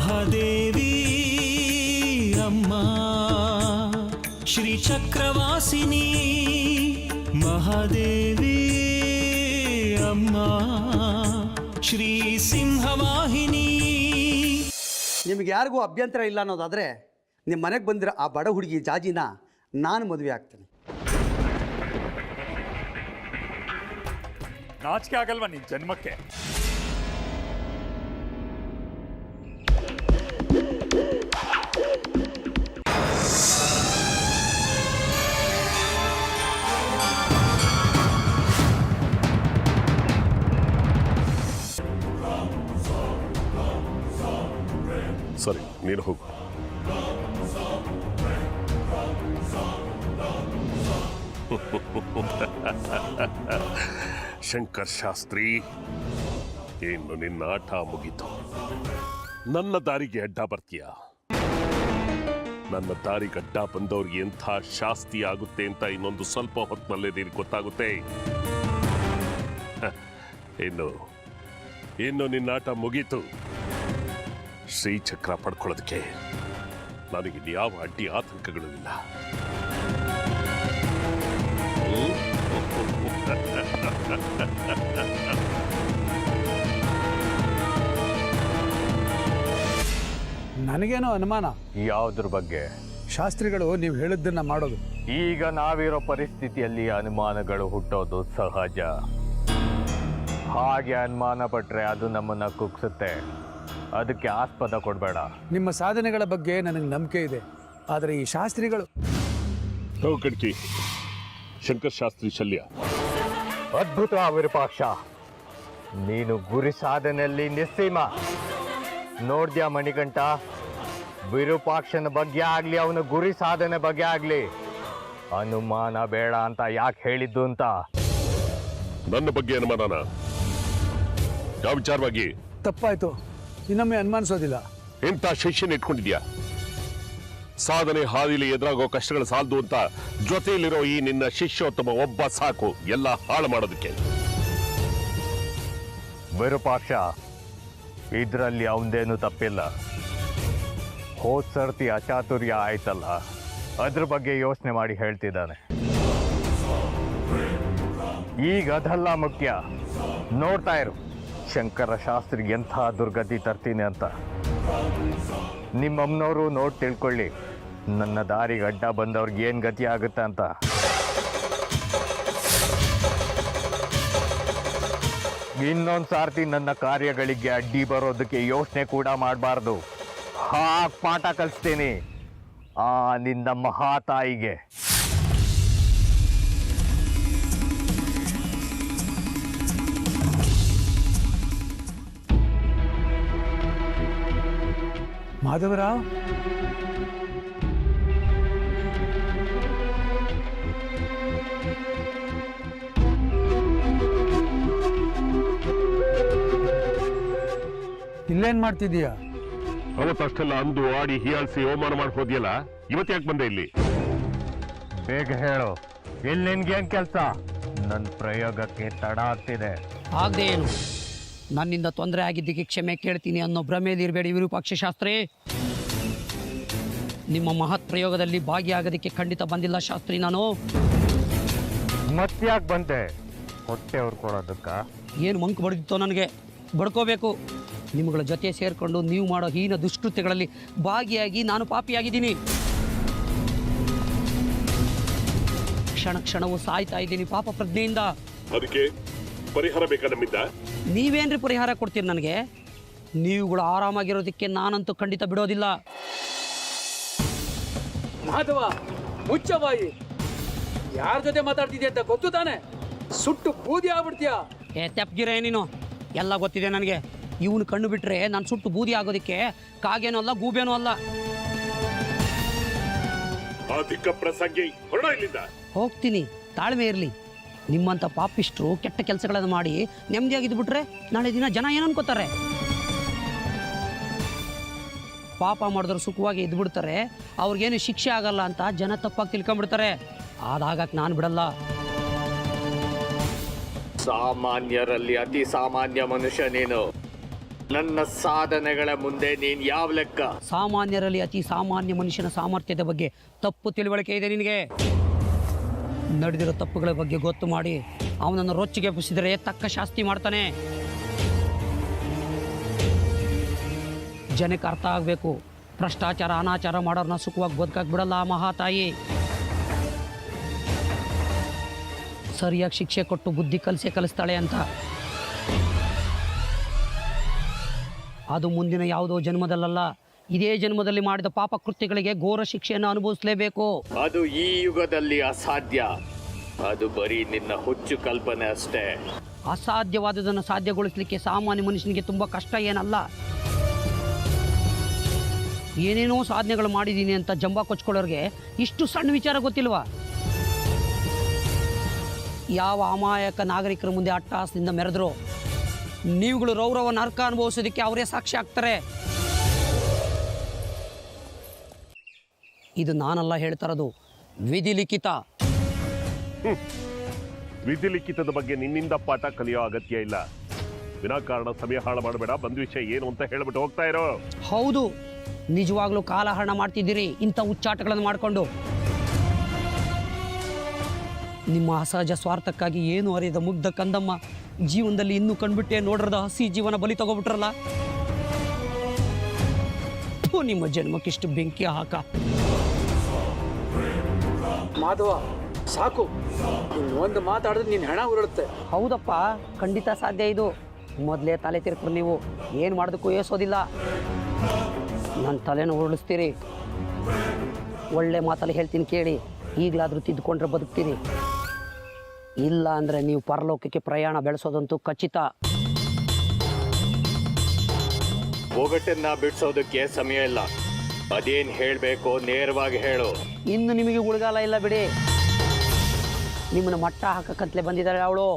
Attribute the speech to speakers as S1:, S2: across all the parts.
S1: ಮಹಾದೇವಿ ಅಮ್ಮ ಶ್ರೀ ಚಕ್ರವಾಸಿನಿ ಮಹಾದೇವಿ ಅಮ್ಮ ಶ್ರೀ ಸಿಂಹವಾಹಿನಿ.
S2: ನಿಮ್ಗೆ ಯಾರಿಗೂ ಅಭ್ಯಂತರ ಇಲ್ಲ ಅನ್ನೋದಾದರೆ ನಿಮ್ಮ ಮನೆಗೆ ಬಂದಿರೋ ಆ ಬಡ ಹುಡುಗಿ ಜಾಜಿನ ನಾನು ಮದುವೆ ಆಗ್ತೇನೆ.
S3: ನಾಚಿಕೆ ಆಗಲ್ವಾ ನಿನ್ ಜನ್ಮಕ್ಕೆ?
S4: ಸರಿ, ನೀನು ಹೋಗು. ಶಂಕರ್ ಶಾಸ್ತ್ರಿ, ಇನ್ನು ನಿನ್ನ ಆಟ ಮುಗೀತು. ನನ್ನ ದಾರಿಗೆ ಅಡ್ಡ ಬರ್ತೀಯ. ನನ್ನ ದಾರಿಗೆ ಅಡ್ಡ ಬಂದವ್ರಿಗೆ ಎಂಥ ಶಾಸ್ತಿ ಆಗುತ್ತೆ ಅಂತ ಇನ್ನೊಂದು ಸ್ವಲ್ಪ ಹೊತ್ತಿನಲ್ಲೇ ನಿನಗೆ ಗೊತ್ತಾಗುತ್ತೆ. ಇನ್ನು ನಿನ್ನ ಆಟ ಮುಗೀತು. ಶ್ರೀಚಕ್ರ ಪಡ್ಕೊಳ್ಳೋದಕ್ಕೆ ನನಗೆ ಯಾವ ಅಡ್ಡಿ ಆತಂಕಗಳು ಇಲ್ಲ.
S5: ನನಗೇನೋ ಅನುಮಾನ.
S6: ಯಾವುದ್ರ ಬಗ್ಗೆ?
S5: ಶಾಸ್ತ್ರಿಗಳು ನೀವು ಹೇಳಿದ್ದನ್ನ ಮಾಡೋದು.
S6: ಈಗ ನಾವಿರೋ ಪರಿಸ್ಥಿತಿಯಲ್ಲಿ ಅನುಮಾನಗಳು ಹುಟ್ಟೋದು ಸಹಜ. ಹಾಗೆ ಅನುಮಾನ ಪಟ್ರೆ ಅದು ನಮ್ಮನ್ನ ಕುಗ್ಸುತ್ತೆ. ಅದಕ್ಕೆ ಆಸ್ಪದ ಕೊಡಬೇಡ.
S5: ನಿಮ್ಮ ಸಾಧನೆಗಳ ಬಗ್ಗೆ ನನಗೆ ನಂಬಿಕೆ ಇದೆ, ಆದರೆ ಈ ಶಾಸ್ತ್ರಿಗಳು
S4: ಕಡ್ಕಿ ಶಂಕರ್ ಶಾಸ್ತ್ರಿ ಶಲ್ಯ.
S6: ಅದ್ಭುತ ವಿರೂಪಾಕ್ಷ, ನೀನು ಗುರಿ ಸಾಧನೆಯಲ್ಲಿ ನಿಸ್ಸೀಮ. ನೋಡ್ದ್ಯಾ ಮಣಿಕಂಠ, ವಿರೂಪಾಕ್ಷನ ಬಗ್ಗೆ ಆಗ್ಲಿ ಅವನ ಗುರಿ ಸಾಧನೆ ಬಗ್ಗೆ ಆಗ್ಲಿ ಅನುಮಾನ ಬೇಡ ಅಂತ ಯಾಕೆ ಹೇಳಿದ್ದು ಅಂತ.
S4: ನನ್ನ ಬಗ್ಗೆ ಅನುಮಾನನ? ಯಾವ ವಿಚಾರವಾಗಿ?
S5: ತಪ್ಪಾಯ್ತು, ಇನ್ನೊಮ್ಮೆ ಅನುಮಾನಿಸೋದಿಲ್ಲ.
S4: ಎಂಥ ಶಿಷ್ಯನ ಇಟ್ಕೊಂಡಿದ್ಯಾ? ಸಾಧನೆ ಹಾದಿಲಿ ಎದುರಾಗೋ ಕಷ್ಟಗಳು ಸಾಲದು ಅಂತ ಜೊತೆಯಲ್ಲಿರೋ ಈ ನಿನ್ನ ಶಿಷ್ಯೋತ್ತಮ ಒಬ್ಬ ಸಾಕು ಎಲ್ಲ ಹಾಳು ಮಾಡೋದಕ್ಕೆ.
S6: ವಿರೂಪಾಕ್ಷ, ಇದರಲ್ಲಿ ಅವನದೇನು ತಪ್ಪಿಲ್ಲ. ಹೋದ್ ಸರ್ತಿ ಅಚಾತುರ್ಯ ಆಯ್ತಲ್ಲ, ಅದ್ರ ಬಗ್ಗೆ ಯೋಚನೆ ಮಾಡಿ ಹೇಳ್ತಿದ್ದಾನೆ. ಈಗ ಅದೆಲ್ಲ ಮುಖ್ಯ. ನೋಡ್ತಾ ಇರು ಶಂಕರ ಶಾಸ್ತ್ರಿಗೆ ಎಂಥ ದುರ್ಗತಿ ತರ್ತೀನಿ ಅಂತ. ನಿಮ್ಮಮ್ಮನವರು ನೋಡಿ ತಿಳ್ಕೊಳ್ಳಿ ನನ್ನ ದಾರಿಗೆ ಅಡ್ಡ ಬಂದವ್ರಿಗೆ ಏನು ಗತಿ ಆಗುತ್ತೆ ಅಂತ. ಇನ್ನೊಂದು ಸಾರ್ತಿ ನನ್ನ ಕಾರ್ಯಗಳಿಗೆ ಅಡ್ಡಿ ಬರೋದಕ್ಕೆ ಯೋಚನೆ ಕೂಡ ಮಾಡಬಾರ್ದು. ಪಾಠ ಕಲಿಸ್ತೀನಿ ಆ ನಿನ್ನ ಮಹಾತಾಯಿಗೆ.
S5: ಮಾಧವರಾವ್, ಇಲ್ಲೇನ್ ಮಾಡ್ತಿದೀಯಾ?
S4: ಅವತ್ತಷ್ಟೆಲ್ಲ ಅಂದು ಆಡಿ ಹೀಯಾಳಿಸಿ ಅವಮಾನ ಮಾಡಿ ಹೋದ್ಯಲ್ಲ, ಇವತ್ತು ಯಾಕೆ ಬಂದೆ ಇಲ್ಲಿ?
S6: ಬೇಗ ಹೇಳು, ಇಲ್ಲಿ ನಿನ್ಗೇನ್ ಕೆಲಸ? ನನ್ನ ಪ್ರಯೋಗಕ್ಕೆ ತಡ ಆಗ್ತಿದೆ.
S7: ಆಗದೆ ಏನು, ನನ್ನಿಂದ ತೊಂದರೆ ಆಗಿದ್ದಕ್ಕೆ ಕ್ಷಮೆ ಕೇಳ್ತೀನಿ ಅನ್ನೋ ಭ್ರಮೆಯಲ್ಲಿ ಇರಬೇಡಿ ವಿರೂಪಾಕ್ಷ ಶಾಸ್ತ್ರಿ. ನಿಮ್ಮ ಮಹತ್ ಪ್ರಯೋಗದಲ್ಲಿ ಭಾಗಿಯಾಗೋದಕ್ಕೆ ಖಂಡಿತ ಬಂದಿಲ್ಲ ಶಾಸ್ತ್ರಿ ನಾನು.
S6: ಮತ್ತ್ಯಾಕೆ ಬಂದೆ? ಹೊಟ್ಟೆ ಹೊರ್ಕೊಡೋದಕ್ಕ?
S7: ಏನು ಮಂಕು ಬಡಿದಿತ್ತೋ ನನಗೆ ಬಡ್ಕೋಬೇಕು. ನಿಮ್ಮಗಳ ಜೊತೆ ಸೇರಿಕೊಂಡು ನೀವು ಮಾಡೋ ಹೀನ ದುಷ್ಕೃತ್ಯಗಳಲ್ಲಿ ಭಾಗಿಯಾಗಿ ನಾನು ಪಾಪಿಯಾಗಿದ್ದೀನಿ. ಕ್ಷಣ ಕ್ಷಣವೂ ಸಾಯ್ತಾ ಇದ್ದೀನಿ ಪಾಪ ಪ್ರಜ್ಞೆಯಿಂದ.
S4: ಅದಕ್ಕೆ ಪರಿಹಾರ ಬೇಕಾ ನಮ್ಮಿಂದ?
S7: ನೀವೇನ್ರಿ ಪರಿಹಾರ ಕೊಡ್ತೀರಿ ನನಗೆ? ನೀವುಗಳು ಆರಾಮಾಗಿರೋದಕ್ಕೆ ನಾನಂತೂ ಖಂಡಿತ ಬಿಡೋದಿಲ್ಲ.
S5: ಮಾಧವ, ಮುಚ್ಚಬಾಯಿ. ಯಾರ ಜೊತೆ ಮಾತಾಡ್ತಿದ್ಯಾ ಅಂತ ಗೊತ್ತು ತಾನೆ? ಸುಟ್ಟು ಬೂದಿ ಆಗ್ಬಿಡ್ತೀಯಾ?
S7: ತೆಪ್ಗಿರೇ ನೀನು, ಎಲ್ಲ ಗೊತ್ತಿದೆ ನನಗೆ. ಇವನು ಕಣ್ಣು ಬಿಟ್ಟರೆ ನಾನು ಸುಟ್ಟು ಬೂದಿ ಆಗೋದಕ್ಕೆ ಕಾಗೇನೂ ಅಲ್ಲ ಗೂಬೇನೂ ಅಲ್ಲ. ಹೋಗ್ತೀನಿ, ತಾಳ್ಮೆ ಇರಲಿ. ನಿಮ್ಮಂಥ ಪಾಪಿಷ್ಟ್ರು ಕೆಟ್ಟ ಕೆಲಸಗಳನ್ನು ಮಾಡಿ ನೆಮ್ಮದಿಯಾಗಿದ್ದುಬಿಟ್ರೆ ನಾಳೆ ದಿನ ಜನ ಏನು ಅನ್ಕೋತಾರೆ? ಪಾಪ ಮಾಡಿದ್ರು ಸುಖವಾಗಿ ಇದ್ಬಿಡ್ತಾರೆ, ಅವ್ರಿಗೇನು ಶಿಕ್ಷೆ ಆಗಲ್ಲ ಅಂತ ಜನ ತಪ್ಪಾಗಿ ತಿಳ್ಕೊಂಡ್ಬಿಡ್ತಾರೆ. ಅದಾಗಕ್ಕೆ ನಾನು ಬಿಡಲ್ಲ.
S6: ಸಾಮಾನ್ಯರಲ್ಲಿ ಅತಿ ಸಾಮಾನ್ಯ ಮನುಷ್ಯ ನೀನು. ನನ್ನ ಸಾಧನೆಗಳ ಮುಂದೆ ನೀನ್ ಯಾವ ಲೆಕ್ಕ?
S7: ಸಾಮಾನ್ಯರಲ್ಲಿ ಅತಿ ಸಾಮಾನ್ಯ ಮನುಷ್ಯನ ಸಾಮರ್ಥ್ಯದ ಬಗ್ಗೆ ತಪ್ಪು ತಿಳುವಳಿಕೆ ಇದೆ ನಿನಗೆ. ನಡೆದಿರೋ ತಪ್ಪುಗಳ ಬಗ್ಗೆ ಗೊತ್ತು ಮಾಡಿ ಅವನನ್ನು ರೊಚ್ಚಿಗೆ ಎಬ್ಬಿಸಿದರೆ ತಕ್ಕ ಶಾಸ್ತಿ ಮಾಡ್ತಾನೆ. ಜನಕ್ಕೆ ಅರ್ಥ ಆಗಬೇಕು, ಭ್ರಷ್ಟಾಚಾರ ಅನಾಚಾರ ಮಾಡೋರನ್ನ ಸುಖವಾಗಿ ಬದುಕಕ್ಕೆ ಬಿಡಲ್ಲ ಆ ಮಹಾತಾಯಿ. ಸರಿಯಾಗಿ ಶಿಕ್ಷೆ ಕೊಟ್ಟು ಬುದ್ಧಿ ಕಲಿಸ್ತಾಳೆ ಅಂತ. ಅದು ಮುಂದಿನ ಯಾವುದೋ ಜನ್ಮದಲ್ಲ, ಇದೇ ಜನ್ಮದಲ್ಲಿ ಮಾಡಿದ ಪಾಪ ಕೃತ್ಯಗಳಿಗೆ ಘೋರ ಶಿಕ್ಷೆಯನ್ನು ಅನುಭವಿಸಲೇಬೇಕು.
S6: ಅದು ಈ ಯುಗದಲ್ಲಿ ಅಸಾಧ್ಯ. ಅದು ಬರೀ ನಿನ್ನ ಹುಚ್ಚು ಕಲ್ಪನೆ ಅಷ್ಟೇ.
S7: ಅಸಾಧ್ಯವಾದುದನ್ನು ಸಾಧ್ಯಗೊಳಿಸಲಿಕ್ಕೆ ಸಾಮಾನ್ಯ ಮನುಷ್ಯನಿಗೆ ತುಂಬ ಕಷ್ಟ ಏನಲ್ಲ. ಏನೇನೋ ಸಾಧನೆಗಳು ಮಾಡಿದ್ದೀನಿ ಅಂತ ಜಂಬ ಕೊಚ್ಕೊಳ್ಳೋರಿಗೆ ಇಷ್ಟು ಸಣ್ಣ ವಿಚಾರ ಗೊತ್ತಿಲ್ವಾ? ಯಾವ ಅಮಾಯಕ ನಾಗರಿಕರ ಮುಂದೆ ಅಟ್ಟಹಾಸದಿಂದ ಮೆರೆದ್ರು ನೀವುಗಳು ರೌರವ ನರಕ ಅನುಭವಿಸೋದಕ್ಕೆ ಅವರೇ ಸಾಕ್ಷಿ ಆಗ್ತಾರೆ. ಇದು ನಾನಲ್ಲ ಹೇಳ್ತಾರದು, ವಿಧಿ ಲಿಖಿತ.
S4: ವಿಧಿ ಲಿಖಿತದ ಬಗ್ಗೆ ನಿನ್ನಿಂದ ಪಾಠ ಕಲಿಯೋ ಅಗತ್ಯ ಇಲ್ಲ. ವಿನಾಕಾರಣ ಸಮಯ ಹಾಳು ಮಾಡಬೇಡ. ಬಂದ ವಿಷಯ ಏನು ಅಂತ ಹೇಳ್ಬಿಟ್ಟು ಹೋಗ್ತಾ ಇರೋ.
S7: ಹೌದು, ನಿಜವಾಗ್ಲೂ ಕಾಲಹರಣ ಮಾಡ್ತಿದ್ದೀರಿ ಇಂಥ ಹುಚ್ಚಾಟಗಳನ್ನು ಮಾಡಿಕೊಂಡು. ನಿಮ್ಮ ಅಸಹಜ ಸ್ವಾರ್ಥಕ್ಕಾಗಿ ಏನು ಅರಿಯದ ಮುಗ್ಧ ಕಂದಮ್ಮ ಜೀವನದಲ್ಲಿ ಇನ್ನೂ ಕಂಡುಬಿಟ್ಟೆ ನೋಡ್ರದ ಹಸಿ ಜೀವನ ಬಲಿ ತಗೋಬಿಟ್ರಲ್ಲ. ನಿಮ್ಮ ಜನ್ಮಕ್ಕಿಷ್ಟು ಬೆಂಕಿ ಹಾಕ.
S5: ಮಾಧವ ಸಾಕು, ಒಂದು ಮಾತಾಡಿದ್ರೆ ನೀನು ಹೆಣ ಉರುಳುತ್ತೆ.
S7: ಹೌದಪ್ಪ, ಖಂಡಿತ ಸಾಧ್ಯ. ಇದು ಮೊದಲೇ ತಲೆ ತಿರ್ಕೊಂಡು ನೀವು ಏನು ಮಾಡೋದಕ್ಕೂ ಏಸೋದಿಲ್ಲ. ನನ್ನ ತಲೆನ ಉರುಳಿಸ್ತೀರಿ. ಒಳ್ಳೆ ಮಾತಲ್ಲಿ ಹೇಳ್ತೀನಿ ಕೇಳಿ, ಈಗಲಾದರೂ ತಿದ್ದುಕೊಂಡ್ರೆ ಬದುಕ್ತೀರಿ. ಇಲ್ಲ ಅಂದರೆ ನೀವು ಪರಲೋಕಕ್ಕೆ ಪ್ರಯಾಣ ಬೆಳೆಸೋದಂತೂ ಖಚಿತ.
S6: ಒಗಟನ್ನ ಬಿಡಿಸೋದಕ್ಕೆ ಸಮಯ ಇಲ್ಲ. ಅದೇನು ಹೇಳಬೇಕು ನೇರವಾಗಿ ಹೇಳು.
S7: ಇನ್ನು ನಿಮಗೆ ಉಳಿಗಾಲ ಇಲ್ಲ ಬಿಡಿ. ನಿಮ್ಮನ್ನು ಮಟ್ಟ ಹಾಕಕ್ಕಂತಲೇ ಬಂದಿದ್ದಾಳೆ ಅವಳು.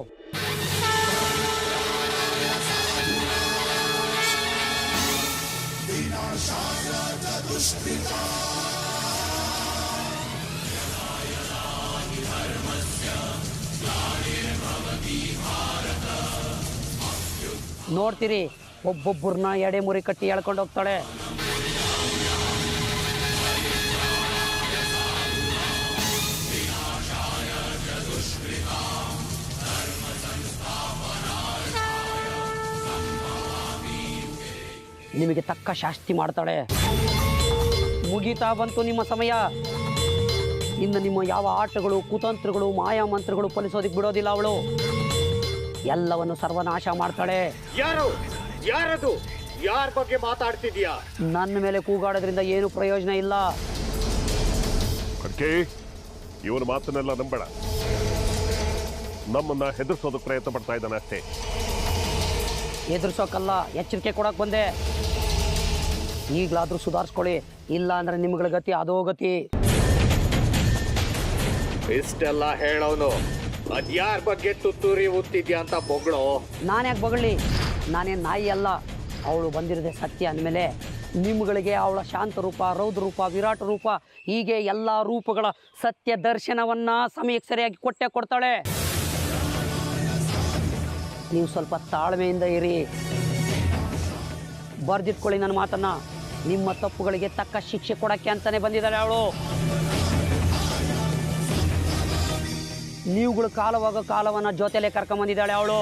S7: ನೋಡ್ತೀರಿ, ಒಬ್ಬೊಬ್ಬರನ್ನ ಎಡೆ ಮುರಿ ಕಟ್ಟಿ ಎಳ್ಕೊಂಡು ಹೋಗ್ತಾಳೆ. ನಿಮಗೆ ತಕ್ಕ ಶಾಸ್ತಿ ಮಾಡ್ತಾಳೆ. ಮುಗೀತಾ ಬಂತು ನಿಮ್ಮ ಸಮಯ. ಇನ್ನು ನಿಮ್ಮ ಯಾವ ಆಟಗಳು, ಕುತಂತ್ರಗಳು, ಮಾಯಾ ಮಂತ್ರಗಳು ಫಲಿಸೋದಕ್ಕೆ ಬಿಡೋದಿಲ್ಲ ಅವಳು. ಎಲ್ಲವನ್ನು ಸರ್ವನಾಶ ಮಾಡ್ತಾಳೆ.
S6: ಯಾರದು? ಯಾರ ಬಗ್ಗೆ ಮಾತಾಡ್ತಿದ್ಯಾ?
S7: ನನ್ನ ಮೇಲೆ ಕೂಗಾಡೋದ್ರಿಂದ ಏನು ಪ್ರಯೋಜನ ಇಲ್ಲ.
S4: ಅಡ್ಕೆ, ಇವನ ಮಾತನ್ನೆಲ್ಲ ನಂಬೇಡ. ನಮ್ಮನ್ನ ಹೆದರ್ಸೋದಕ್ಕೆ ಪ್ರಯತ್ನ ಪಡ್ತಾ ಇದ್ದಾನೆ ಅಷ್ಟೇ.
S7: ಎದುರಿಸೋಕ್ಕಲ್ಲ, ಎಚ್ಚರಿಕೆ ಕೊಡಕ್ಕೆ ಬಂದೆ. ಈಗಲಾದರೂ ಸುಧಾರಿಸ್ಕೊಳ್ಳಿ, ಇಲ್ಲ ಅಂದರೆ ನಿಮ್ಗಳ ಗತಿ ಅದೋ ಗತಿ.
S6: ಇಷ್ಟೆಲ್ಲ ಹೇಳೋನು ಅದ್ಯಾರ ಬಗ್ಗೆ ತುತ್ತೂರಿ ಉತ್ತಿದ್ಯಾ ಅಂತ ಬೊಗಳೋ.
S7: ನಾನ್ಯಾಕೆ ಬಗಳಿ? ನಾನೇನು ನಾಯಿ ಅಲ್ಲ. ಅವಳು ಬಂದಿರೋದೇ ಸತ್ಯ ಅಂದಮೇಲೆ ನಿಮ್ಗಳಿಗೆ ಅವಳ ಶಾಂತ ರೂಪ, ರೌದ್ರ ರೂಪ, ವಿರಾಟ ರೂಪ, ಹೀಗೆ ಎಲ್ಲ ರೂಪಗಳ ಸತ್ಯ ದರ್ಶನವನ್ನು ಸಮಯಕ್ಕೆ ಸರಿಯಾಗಿ ಕೊಟ್ಟೆ ಕೊಡ್ತಾಳೆ. ನೀವು ಸ್ವಲ್ಪ ತಾಳ್ಮೆಯಿಂದ ಇರಿ. ಬರ್ದಿಟ್ಕೊಳ್ಳಿ ನನ್ನ ಮಾತನ್ನು. ನಿಮ್ಮ ತಪ್ಪುಗಳಿಗೆ ತಕ್ಕ ಶಿಕ್ಷೆ ಕೊಡೋಕ್ಕೆ ಅಂತಾನೆ ಬಂದಿದ್ದಾಳೆ ಅವಳು. ನೀವುಗಳು ಕಾಲವಾಗ ಕಾಲವನ್ನು ಜೊತೆಲೆ ಕರ್ಕೊಂಬಂದಿದ್ದಾಳೆ ಅವಳು.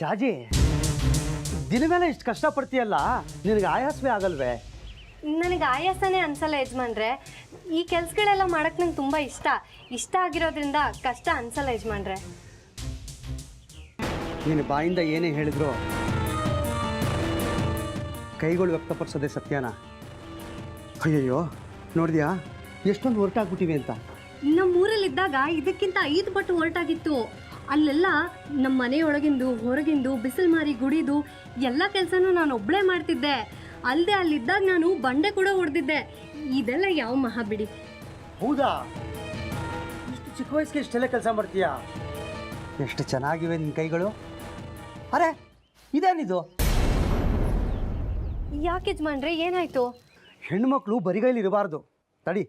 S2: ಜಾಜಿ, ದಿನ ಮೇಲೆ ಇಷ್ಟು ಕಷ್ಟಪಡ್ತೀಯಲ್ಲ, ನಿನಗೆ ಆಯಾಸವೇ ಆಗಲ್ವೇ?
S8: ನನಗೆ ಆಯಾಸನೇ ಅನ್ಸಲ್ಲ ಯಜಮಾನ್ರೆ. ಈ ಕೆಲಸಗಳೆಲ್ಲ ಮಾಡಕ್ಕೆ ನಂಗೆ ತುಂಬ ಇಷ್ಟ ಆಗಿರೋದ್ರಿಂದ ಕಷ್ಟ ಅನ್ಸಲ್ಲ ಯಜಮಾನ್ರೆ.
S2: ನಿನ್ನ ಬಾಯಿಂದ ಏನೇ ಹೇಳಿದ್ರು ಕೈಗಳು ವ್ಯಕ್ತಪಡಿಸೋದೇ ಸತ್ಯನಾ? ಅಯ್ಯಯ್ಯೋ, ನೋಡಿದ್ಯಾ ಎಷ್ಟೊಂದು ಹೊರಟಾಗ್ಬಿಟ್ಟಿವೆ ಅಂತ.
S8: ನಮ್ಮ ಊರಲ್ಲಿದ್ದಾಗ ಇದಕ್ಕಿಂತ 5 ಪಟ್ಟು ಹೊರಟಾಗಿತ್ತು. ಅಲ್ಲೆಲ್ಲ ನಮ್ಮ ಮನೆಯೊಳಗಿಂದು ಹೊರಗಿಂದು ಬಿಸಿಲು ಮಾರಿ ಗುಡಿದು ಎಲ್ಲ ಕೆಲಸನೂ ನಾನು ಒಬ್ಬಳೇ ಮಾಡ್ತಿದ್ದೆ. ಅಲ್ಲದೆ ಅಲ್ಲಿದ್ದಾಗ ನಾನು ಬಂಡೆ ಕೂಡ ಹೊಡೆದಿದ್ದೆ. ಇದೆಲ್ಲ ಯಾವ ಮಹಾಬಿಡಿ.
S2: ಹೌದಾ? ಇಷ್ಟು ಚಿಕ್ಕ ವಯಸ್ಸಿಗೆ ಇಷ್ಟೆಲ್ಲ ಕೆಲಸ ಮಾಡ್ತೀಯಾ? ಎಷ್ಟು ಚೆನ್ನಾಗಿವೆ ನಿನ್ನ ಕೈಗಳು. ಅರೆ ಇದೇನಿದು?
S8: ಯಾಕೆ ಯಜಮಾನ್ರೆ, ಏನಾಯ್ತು?
S2: ಹೆಣ್ಮಕ್ಳು ಬರಿಗೈಲಿ ಇರಬಾರ್ದು. ತಡಿ,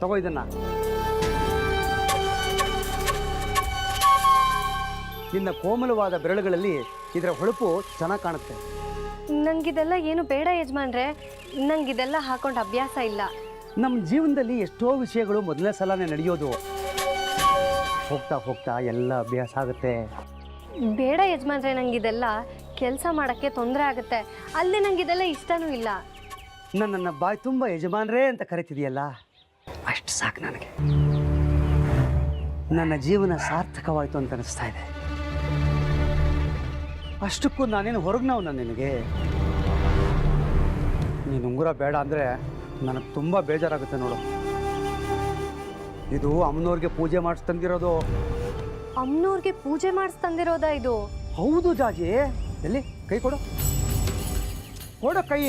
S2: ತಗೋ ಇದನ್ನ. ನಿನ್ನ ಕೋಮಲವಾದ ಬೆರಳುಗಳಲ್ಲಿ ಇದರ ಹೊಳಪು ಚೆನ್ನಾಗಿ ಕಾಣುತ್ತೆ.
S8: ನಂಗಿದೆಲ್ಲ ಏನು ಬೇಡ ಯಜಮಾನ್ರೆ, ನಂಗಿದೆಲ್ಲ ಹಾಕೊಂಡು ಅಭ್ಯಾಸ ಇಲ್ಲ.
S2: ನಮ್ಮ ಜೀವನದಲ್ಲಿ ಎಷ್ಟೋ ವಿಷಯಗಳು ಮೊದಲನೇ ಸಲನೇ ನಡೆಯೋದು. ಹೋಗ್ತಾ ಹೋಗ್ತಾ ಎಲ್ಲ ಅಭ್ಯಾಸ ಆಗುತ್ತೆ.
S8: ಬೇಡ ಯಜಮಾನ್ರೆ, ನಂಗಿದೆಲ್ಲ ಕೆಲಸ ಮಾಡೋಕ್ಕೆ ತೊಂದರೆ ಆಗುತ್ತೆ. ಅಲ್ಲಿ ನಂಗಿದೆಲ್ಲ ಇಷ್ಟನೂ ಇಲ್ಲ.
S2: ನನ್ನನ್ನು ಬಾಯಿ ತುಂಬ ಯಜಮಾನ್ರೇ ಅಂತ ಕರಿತಿದೆಯಲ್ಲ, ಅಷ್ಟು ಸಾಕು ನನಗೆ. ನನ್ನ ಜೀವನ ಸಾರ್ಥಕವಾಯಿತು ಅಂತ ಅನಿಸ್ತಾ ಇದೆ. ಅಷ್ಟಕ್ಕೂ ನಾನೇನು ಹೊರಗ್ನವ್ ನಿನಗೆ. ನೀನು ಉಂಗುರ ಬೇಡ ಅಂದರೆ ನನಗೆ ತುಂಬ ಬೇಜಾರಾಗುತ್ತೆ ನೋಡು. ಇದು ಅಮ್ಮನವ್ರಿಗೆ ಪೂಜೆ ಮಾಡಿಸ್ತಂದಿರೋದು.
S8: ಅಮ್ಮನವ್ರಿಗೆ ಪೂಜೆ ಮಾಡಿಸ್ತಂದಿರೋದಾ ಇದು?
S2: ಹೌದು ಜಾಜಿ. ಎಲ್ಲಿ ಕೈ ಕೊಡು, ಕೊಡು ಕೈ.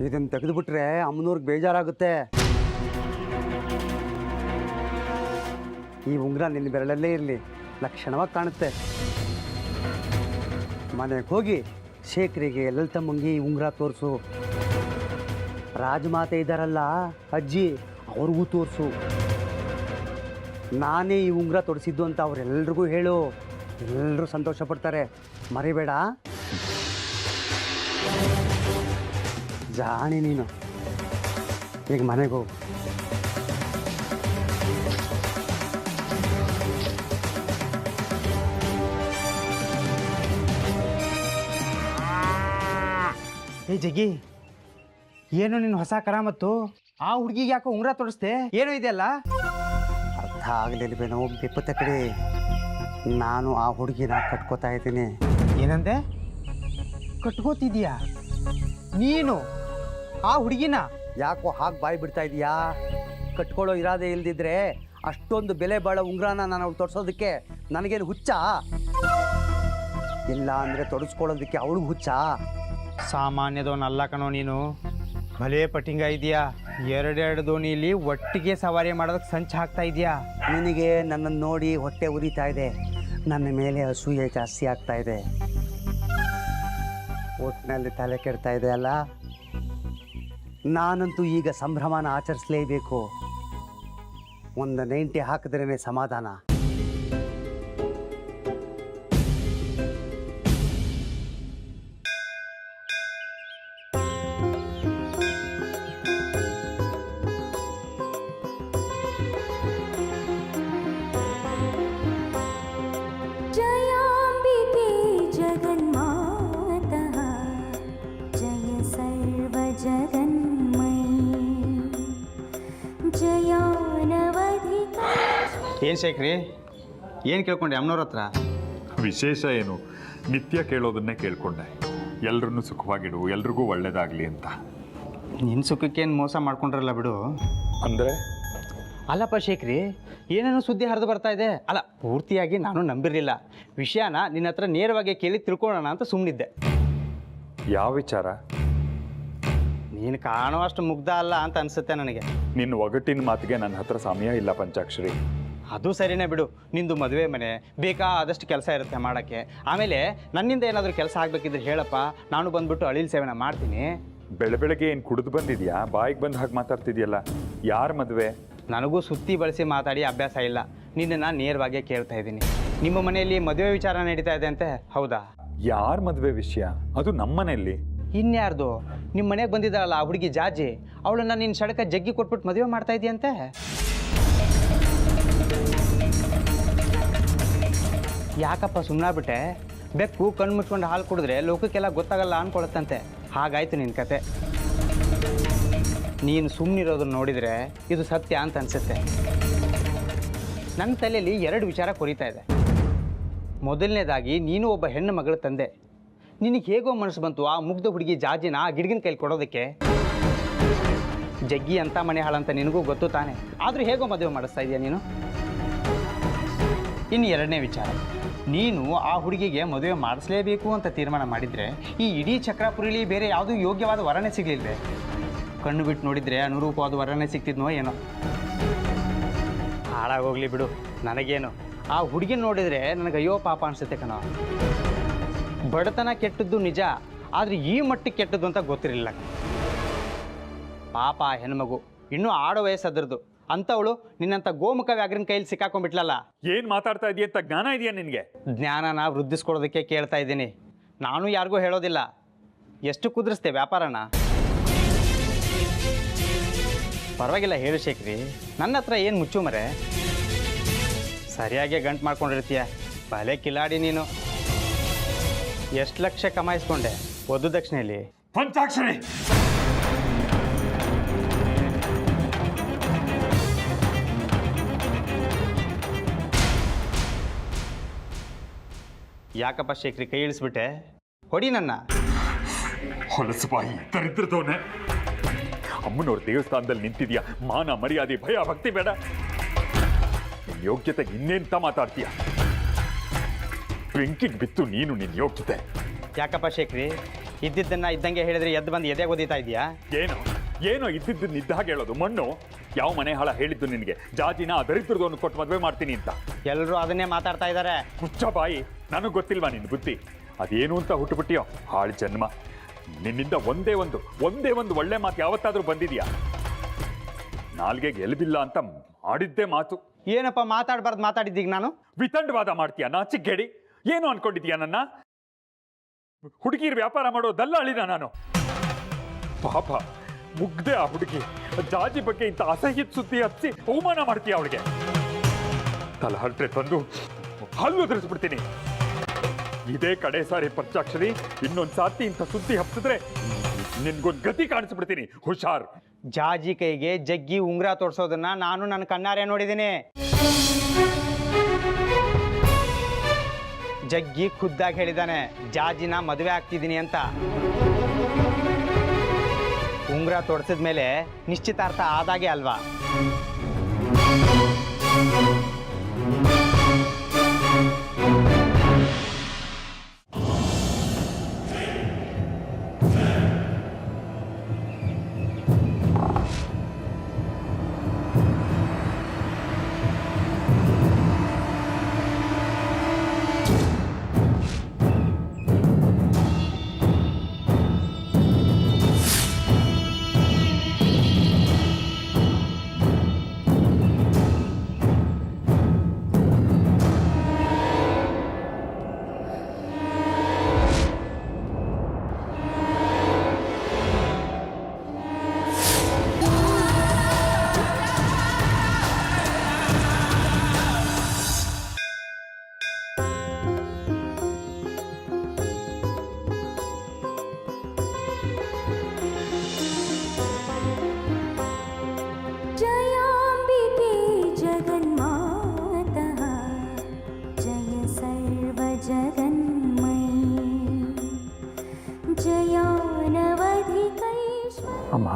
S2: ಇದನ್ನು ತೆಗೆದುಬಿಟ್ರೆ ಅಮ್ಮನವ್ರಿಗೆ ಬೇಜಾರಾಗುತ್ತೆ. ಈ ಉಂಗುರ ನಿನ್ನ ಬೆರಳಲ್ಲೇ ಇರಲಿ, ಲಕ್ಷಣವಾಗಿ ಕಾಣುತ್ತೆ. ಮನೆಗೆ ಹೋಗಿ ಶೇಖರಿಗೆ ಲಲಿತಮ್ಮಂಗೆ ಈ ಉಂಗುರ ತೋರಿಸು. ರಾಜಮಾತೆ ಇದ್ದಾರಲ್ಲ ಅಜ್ಜಿ, ಅವ್ರಿಗೂ ತೋರಿಸು. ನಾನೇ ಈ ಉಂಗುರ ತೊಡಿಸಿದ್ದು ಅಂತ ಅವರೆಲ್ಲರಿಗೂ ಹೇಳು. ಎಲ್ಲರೂ ಸಂತೋಷ ಪಡ್ತಾರೆ, ಮರಿಬೇಡ. ಜಾಣಿ ನೀನು. ಈಗ ಮನೆಗೆ ಹೋಗು.
S9: ಏ ಜಗ್ಗಿ, ಏನು ನಿನ್ನ ಹೊಸ ಕರಾಮತ್ತು? ಆ ಹುಡುಗಿಗೆ ಯಾಕೋ ಉಂಗುರ ತೊಡಿಸ್ದೆ? ಏನೋ ಇದೆಯಲ್ಲ?
S2: ಅರ್ಥ ಆಗಲಿಲ್ವೇನೋ ಬಿಪ್ಪತ್ತ ಕಡೆ. ನಾನು ಆ ಹುಡುಗಿನ ಕಟ್ಕೋತಾ ಇದ್ದೀನಿ.
S9: ಏನಂದೆ? ಕಟ್ಕೋತಿದ್ಯಾ ನೀನು ಆ ಹುಡುಗಿನ?
S2: ಯಾಕೋ ಹಾಗೆ ಬಾಯಿ ಬಿಡ್ತಾ ಇದೀಯಾ? ಕಟ್ಕೊಳ್ಳೋ ಇರಾದೆ ಇಲ್ದಿದ್ರೆ ಅಷ್ಟೊಂದು ಬೆಲೆ ಬಾಳೋ ಉಂಗುರನ ನಾನು ಅವ್ಳು ತೊಡ್ಸೋದಕ್ಕೆ ನನಗೇನು ಹುಚ್ಚ? ಇಲ್ಲ ಅಂದರೆ ತೊಡಸ್ಕೊಳ್ಳೋದಕ್ಕೆ ಅವಳಿಗೆ ಹುಚ್ಚ?
S9: ಸಾಮಾನ್ಯದವನಲ್ಲ ಕಣೋ ನೀನು. ಭಲೇ ಪಟಿಂಗ ಇದೆಯಾ. ಎರಡೆರಡು ದೋಣಿಲಿ ಒಟ್ಟಿಗೆ ಸವಾರಿ ಮಾಡೋದಕ್ಕೆ ಸಂಚು ಹಾಕ್ತಾ ಇದೆಯಾ.
S2: ನಿನಗೆ ನನ್ನನ್ನು ನೋಡಿ ಹೊಟ್ಟೆ ಉರಿತಾ ಇದೆ. ನನ್ನ ಮೇಲೆ ಅಸೂಯೆ ಜಾಸ್ತಿ ಆಗ್ತಾ ಇದೆ. ಒಟ್ಟಿನಲ್ಲಿ ತಲೆ ಕೆಡ್ತಾ ಇದೆ ಅಲ್ಲ. ನಾನಂತೂ ಈಗ ಸಂಭ್ರಮನ ಆಚರಿಸಲೇಬೇಕು. ಒಂದು 90 ಹಾಕಿದ್ರೇ ಸಮಾಧಾನ.
S10: जयाम्बिके जगन्माता जय सर्वजगन्मयी जयानवधिका.
S9: ಏನು ಶೇಖ್ರಿ, ಏನು ಕೇಳ್ಕೊಂಡೆ ಅಮ್ಮನವ್ರ ಹತ್ರ?
S3: ವಿಶೇಷ ಏನು, ನಿತ್ಯ ಕೇಳೋದನ್ನೇ ಕೇಳ್ಕೊಂಡೆ. ಎಲ್ರನ್ನೂ ಸುಖವಾಗಿಡು, ಎಲ್ರಿಗೂ ಒಳ್ಳೇದಾಗಲಿ ಅಂತ.
S9: ನಿನ್ನ ಸುಖಕ್ಕೇನು ಮೋಸ ಮಾಡ್ಕೊಂಡ್ರಲ್ಲ ಬಿಡು.
S3: ಅಂದರೆ
S9: ಅಲ್ಲಪ್ಪ ಶೇಖ್ರಿ, ಏನೇನೋ ಸುದ್ದಿ ಹರಿದು ಬರ್ತಾ ಇದೆ. ಅಲ್ಲ, ಪೂರ್ತಿಯಾಗಿ ನಾನು ನಂಬಿರಲಿಲ್ಲ. ವಿಷಯನ ನಿನ್ನ ಹತ್ರ ನೇರವಾಗಿ ಕೇಳಿ ತಿಳ್ಕೊಳ್ಳೋಣ ಅಂತ ಸುಮ್ಮನಿದ್ದೆ.
S3: ಯಾವ ವಿಚಾರ?
S9: ನೀನು ಕಾಣುವಷ್ಟು ಮುಗ್ಧ ಅಲ್ಲ ಅಂತ ಅನಿಸುತ್ತೆ ನನಗೆ.
S3: ನಿನ್ನ ಒಗಟಿನ ಮಾತಿಗೆ ನನ್ನ ಹತ್ರ ಸಮಯ ಇಲ್ಲ ಪಂಚಾಕ್ಷರಿ.
S9: ಅದು ಸರಿನೇ ಬಿಡು. ನಿಂದು ಮದುವೆ ಮನೆ, ಬೇಕಾದಷ್ಟು ಕೆಲಸ ಇರುತ್ತೆ ಮಾಡೋಕ್ಕೆ. ಆಮೇಲೆ ನನ್ನಿಂದ ಏನಾದರೂ ಕೆಲಸ ಆಗಬೇಕಿದ್ರೆ ಹೇಳಪ್ಪ, ನಾನು ಬಂದ್ಬಿಟ್ಟು ಅಳಿಲ್ ಸೇವನೆ ಮಾಡ್ತೀನಿ.
S3: ಬೆಳಗ್ಗೆ ಏನು ಕುಡಿದು ಬಂದಿದ್ಯಾ? ಬಾಯಿಗೆ ಬಂದು ಹಾಗೆ ಮಾತಾಡ್ತಿದ್ಯಲ್ಲ. ಯಾರ ಮದುವೆ?
S9: ನನಗೂ ಸುತ್ತಿ ಬಳಸಿ ಮಾತಾಡಿ ಅಭ್ಯಾಸ ಇಲ್ಲ. ನಿನ್ನನ್ನು ನೇರವಾಗಿ ಕೇಳ್ತಾ ಇದ್ದೀನಿ. ನಿಮ್ಮ ಮನೆಯಲ್ಲಿ ಮದುವೆ ವಿಚಾರ ನಡೀತಾ ಇದೆ ಅಂತೆ, ಹೌದಾ?
S3: ಯಾರ ಮದುವೆ ವಿಷಯ? ಅದು ನಮ್ಮ ಮನೆಯಲ್ಲಿ.
S9: ಇನ್ಯಾರ್ದು ನಿಮ್ಮ ಮನೆಗೆ ಬಂದಿದ್ದಾಳಲ್ಲ ಆ ಹುಡುಗಿ ಜಾಜಿ, ಅವಳನ್ನ ನಿನ್ನ ಸಡಕ ಜಗ್ಗಿ ಕೊಟ್ಬಿಟ್ಟು ಮದುವೆ ಮಾಡ್ತಾ ಇದೆಯಂತೆ. ಯಾಕಪ್ಪ ಸುಮ್ಮನಾಗ್ಬಿಟ್ಟೆ? ಬೆಕ್ಕು ಕಣ್ಣು ಮುಚ್ಕೊಂಡು ಹಾಲು ಕುಡಿದ್ರೆ ಲೋಕಕ್ಕೆಲ್ಲ ಗೊತ್ತಾಗಲ್ಲ ಅಂದ್ಕೊಳತ್ತಂತೆ. ಹಾಗಾಯ್ತು ನಿನ್ನ ಕತೆ. ನೀನು ಸುಮ್ಮನಿರೋದನ್ನ ನೋಡಿದರೆ ಇದು ಸತ್ಯ ಅಂತ ಅನಿಸುತ್ತೆ. ನನ್ನ ತಲೆಯಲ್ಲಿ 2 ವಿಚಾರ ಕೊರಿತಾ ಇದೆ. ಮೊದಲನೇದಾಗಿ ನೀನು ಒಬ್ಬ ಹೆಣ್ಣು ಮಗಳ ತಂದೆ. ನಿನಗೆ ಹೇಗೋ ಮನಸ್ಸು ಬಂತು ಆ ಮುಗ್ಧ ಹುಡುಗಿ ಜಾಜಿನ ಆ ಗಿಡಗಿನ ಕೈಲಿ ಕೊಡೋದಕ್ಕೆ? ಜಗ್ಗಿ ಅಂತ ಮನೆ ಹಾಳಂತ ನಿನಗೂ ಗೊತ್ತು ತಾನೆ, ಆದರೂ ಹೇಗೋ ಮದುವೆ ಮಾಡಿಸ್ತಾ ಇದೆಯಾ ನೀನು? ಇನ್ನು 2ನೇ ವಿಚಾರ, ನೀನು ಆ ಹುಡುಗಿಗೆ ಮದುವೆ ಮಾಡಿಸ್ಲೇಬೇಕು ಅಂತ ತೀರ್ಮಾನ ಮಾಡಿದರೆ ಈ ಇಡೀ ಚಕ್ರಾಪುರಿಲಿ ಬೇರೆ ಯಾವುದೂ ಯೋಗ್ಯವಾದ ವರನೇ ಸಿಗಲಿಲ್ವೇ? ಕಣ್ಣು ಬಿಟ್ಟು ನೋಡಿದರೆ ಅನುರೂಪವಾದ ವರನೇ ಸಿಗ್ತಿದ್ನೋ ಏನೋ. ಹಾಳಾಗೋಗ್ಲಿ ಬಿಡು, ನನಗೇನು. ಆ ಹುಡುಗಿನ ನೋಡಿದರೆ ನನಗೆ ಅಯ್ಯೋ ಪಾಪ ಅನಿಸುತ್ತೆ ಕಣೋ. ಬಡತನ ಕೆಟ್ಟದ್ದು ನಿಜ, ಆದರೆ ಈ ಮಟ್ಟಿಗೆ ಕೆಟ್ಟದ್ದು ಅಂತ ಗೊತ್ತಿರಲಿಲ್ಲ. ಪಾಪ ಹೆಣ್ಮಗು, ಇನ್ನೂ ಆಡೋ ವಯಸ್ಸದ್ರದ್ದು. ಅಂಥವಳು ನಿನ್ನಂಥ ಗೋಮುಖ ವ್ಯಾಘ್ರನ ಕೈಯಲ್ಲಿ ಸಿಕ್ಕಾಕೊಂಡ್ಬಿಟ್ಲಲ್ಲ.
S3: ಏನು ಮಾತಾಡ್ತಾ ಇದೆಯಾ ಅಂತ ಜ್ಞಾನ ಇದೆಯಾ ನಿನಗೆ?
S9: ಜ್ಞಾನನ ವೃದ್ಧಿಸ್ಕೊಡೋದಕ್ಕೆ ಕೇಳ್ತಾ ಇದ್ದೀನಿ. ನಾನು ಯಾರಿಗೂ ಹೇಳೋದಿಲ್ಲ. ಎಷ್ಟು ಕುದುರಿಸ್ತೆ ವ್ಯಾಪಾರನ? ಪರವಾಗಿಲ್ಲ ಹೇಳು ಶೇಖ್ರಿ, ನನ್ನ ಹತ್ರ ಏನು ಮುಚ್ಚು ಮರೆ. ಸರಿಯಾಗಿ ಗಂಟು ಮಾಡ್ಕೊಂಡಿರ್ತೀಯ. ಭಲೆ ಕಿಲಾಡಿ ನೀನು. ಎಷ್ಟು ಲಕ್ಷ ಕಮಾಯಿಸ್ಕೊಂಡೆ ವಧು ದಕ್ಷಿಣೆಯಲ್ಲಿ?
S3: ಪಂಚಾಕ್ಷರಿ,
S9: ಯಾಕಪ್ಪ ಶೇಖ್ರಿ ಕೈ ಇಳಿಸ್ಬಿಟ್ಟೆ? ಹೊಡಿ ನನ್ನ.
S3: ಹೊಲಸು ಬಾಯಿ ದರಿದ್ರದವನೇ. ಅಮ್ಮನವ್ರ ದೇವಸ್ಥಾನದಲ್ಲಿ ನಿಂತಿದ್ಯಾ, ಮಾನ ಮರ್ಯಾದೆ ಭಯ ಭಕ್ತಿ ಬೇಡ? ನಿನ್ನ ಯೋಗ್ಯತೆಗೆ ಇನ್ನೇಂತ ಮಾತಾಡ್ತೀಯ? ಬೆಂಕಿಗೆ ಬಿತ್ತು ನೀನು ನಿನ್ನ ಯೋಗ್ಯತೆ.
S9: ಯಾಕಪ್ಪ ಶೇಖ್ರಿ ಇದ್ದಿದ್ದನ್ನ ಇದ್ದಂಗೆ ಹೇಳಿದ್ರೆ ಎದ್ದು ಬಂದು ಎದೆ ಓದಿತಾ ಇದೆಯಾ?
S3: ಏನೋ ಇದ್ದಿದ್ದನ್ನ ಇದ್ದ ಹಾಗೆ ಹೇಳೋದು. ಮಣ್ಣು ಯಾವ ಮನೆ ಹಾಳ ಹೇಳಿದ್ದು ನಿನಗೆ? ಜಾಜಿನ ದರಿದ್ರದವನು ಕೊಟ್ಟು ಮದುವೆ ಮಾಡ್ತೀನಿ ಅಂತ
S9: ಎಲ್ಲರೂ ಅದನ್ನೇ ಮಾತಾಡ್ತಾ ಇದ್ದಾರೆ.
S3: ಹುಚ್ಚ ಬಾಯಿ, ನನಗೆ ಗೊತ್ತಿಲ್ವಾ ನಿನ್ನ ಬುದ್ಧಿ? ಅದೇನು ಅಂತ ಹುಟ್ಟುಬಿಟ್ಟಿಯೋ ಹಾಳು ಜನ್ಮ. ನಿನ್ನಿಂದ ಒಂದೇ ಒಂದು ಒಳ್ಳೆ ಮಾತು ಯಾವತ್ತಾದ್ರೂ ಬಂದಿದ್ಯಾ? ನಾಲ್ಗೆಗೆ ಎಲ್ಬಿಲ್ಲ ಅಂತ ಮಾಡಿದ್ದೇ ಮಾತು.
S9: ಏನಪ್ಪ ಮಾತಾಡಬಾರ್ದು ಮಾತಾಡಿದ್ದೀಗ ನಾನು?
S3: ವಿತಂಡವಾದ ಮಾಡ್ತೀಯ? ನಾಚಿಗೇಡಿ. ಏನು ಅನ್ಕೊಂಡಿದ್ಯಾ ನನ್ನ? ಹುಡುಗಿರ್ ವ್ಯಾಪಾರ ಮಾಡೋ ದಲ್ಲಾಳಿನ ನಾನು? ಪಾಪ ಮುಗ್ದೆ ಆ ಹುಡುಗಿ. ಜಾಜಿ ಬಗ್ಗೆ ಇಂಥ ಅಸಹ್ಯದ ಸುದ್ದಿ ಹಚ್ಚಿ ಅವಮಾನ ಮಾಡ್ತೀಯ ಅವಳಿಗೆ. ತಲಹರಟೆ ತಂದು ಹಲ್ಲು ಉದುರಿಸ್ಬಿಡ್ತೀನಿ. ಇದೇ ಕಡೆ ಸಾರಿ ಪಂಚಾಕ್ಷರಿ, ಇನ್ನೊಂದು ಸಾತಿ ಇಂಥ ಸುದ್ದಿ ಹಬ್ಸಿದ್ರೆ ನಿನ್ಗೊಂದು ಗತಿ ಕಾಣಿಸ್ಬಿಡ್ತೀನಿ. ಹುಷಾರ್.
S9: ಜಾಜಿ ಕೈಗೆ ಜಗ್ಗಿ ಉಂಗ್ರ ತೋರ್ಸೋದನ್ನ ನಾನು ನನ್ನ ಕಣ್ಣಾರೆ ನೋಡಿದ್ದೀನಿ. ಜಗ್ಗಿ ಖುದ್ದಾಗಿ ಹೇಳಿದಾನೆ ಜಾಜಿನ ಮದುವೆ ಆಗ್ತಿದ್ದೀನಿ ಅಂತ. ಉಂಗ್ರ ತೋರಿಸಿದ ಮೇಲೆ ನಿಶ್ಚಿತಾರ್ಥ ಆದಾಗೆ ಅಲ್ವಾ?
S10: जयाम्बिके जगन्मातः जय सर्वजगन्मयी जयानवधिकैश्वर्य.
S11: ಅಮ್ಮ,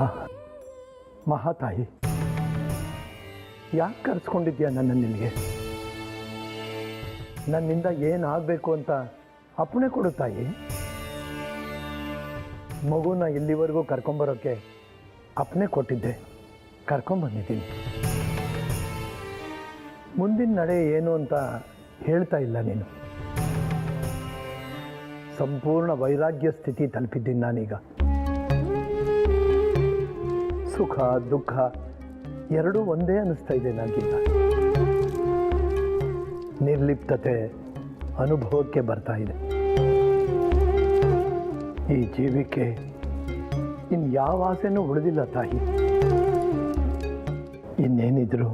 S11: ಮಹಾತಾಯಿ, ಯಾಕೆ ಕರೆಸ್ಕೊಂಡಿದ್ಯಾ ನನ್ನ ನಿನಗೆ? ನನ್ನಿಂದ ಏನಾಗಬೇಕು ಅಂತ ಅಪ್ಪಣೆ ಕೊಡು ತಾಯಿ. ಮಗುನ ಇಲ್ಲಿವರೆಗೂ ಕರ್ಕೊಂಬರೋಕ್ಕೆ ಅಪ್ಪಣೆ ಕೊಟ್ಟಿದ್ದೆ, ಕರ್ಕೊಂಬಂದಿದ್ದೀನಿ. ಮುಂದಿನ ನಡೆ ಏನು ಅಂತ ಹೇಳ್ತಾ ಇಲ್ಲ ನೀನು. ಸಂಪೂರ್ಣ ವೈರಾಗ್ಯ ಸ್ಥಿತಿ ತಲುಪಿದ್ದೀನಿ ನಾನೀಗ. ಸುಖ ದುಃಖ ಎರಡೂ ಒಂದೇ ಅನ್ನಿಸ್ತಾ ಇದೆ ನನಗೀಗ. ನಿರ್ಲಿಪ್ತತೆ ಅನುಭವಕ್ಕೆ ಬರ್ತಾ ಇದೆ. ಈ ಜೀವಿಕೆ ಇನ್ಯಾವ ಆಸೆನೂ ಉಳಿದಿಲ್ಲ ತಾಯಿ. ಇನ್ನೇನಿದ್ರು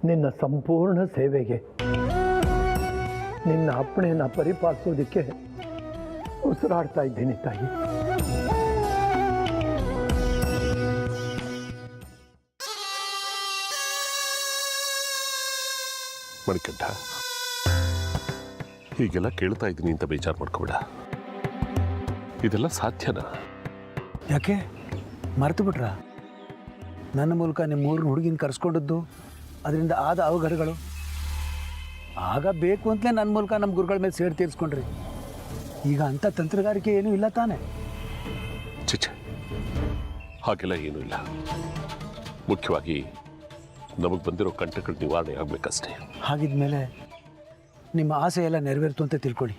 S11: ನಿನ್ನ ಸಂಪೂರ್ಣ ಸೇವೆಗೆ, ನಿನ್ನ ಅಪ್ಪಣೆಯನ್ನು ಪರಿಪಾಲಿಸೋದಕ್ಕೆ ಉಸಿರಾಡ್ತಾ ಇದ್ದೀನಿ ತಾಯಿ.
S4: ಮಣಿಕಂಠ, ಹೀಗೆಲ್ಲ ಕೇಳ್ತಾ ಇದ್ದೀನಿ ಅಂತ ಬೇಜಾರು ಮಾಡ್ಕೋಬೇಡ. ಇದೆಲ್ಲ ಸಾಧ್ಯನಾ?
S12: ಯಾಕೆ ಮರೆತು ಬಿಟ್ರ? ನನ್ನ ಮೂಲಕ ನಿಮ್ಮ ಊರಿನ ಹುಡುಗಿನ ಕರೆಸ್ಕೊಂಡದ್ದು, ಅದರಿಂದ ಆದ ಅವಘಡಗಳು, ಆಗ ಬೇಕು ಅಂತಲೇ ನನ್ನ ಮೂಲಕ ನಮ್ಮ ಗುರುಗಳ ಮೇಲೆ ಸೇಡು ತೀರಿಸ್ಕೊಂಡ್ರಿ. ಈಗ ಅಂಥ ತಂತ್ರಗಾರಿಕೆ ಏನೂ ಇಲ್ಲ ತಾನೆ?
S4: ಚಿಚ್ಚ, ಹಾಗೆಲ್ಲ ಏನೂ ಇಲ್ಲ. ಮುಖ್ಯವಾಗಿ ನಮಗೆ ಬಂದಿರೋ ಕಂಟಕಗಳ ನಿವಾರಣೆ ಆಗಬೇಕಷ್ಟೇ.
S12: ಹಾಗಿದ್ಮೇಲೆ ನಿಮ್ಮ ಆಸೆ ಎಲ್ಲ ನೆರವೇರ್ತು ಅಂತ ತಿಳ್ಕೊಳ್ಳಿ.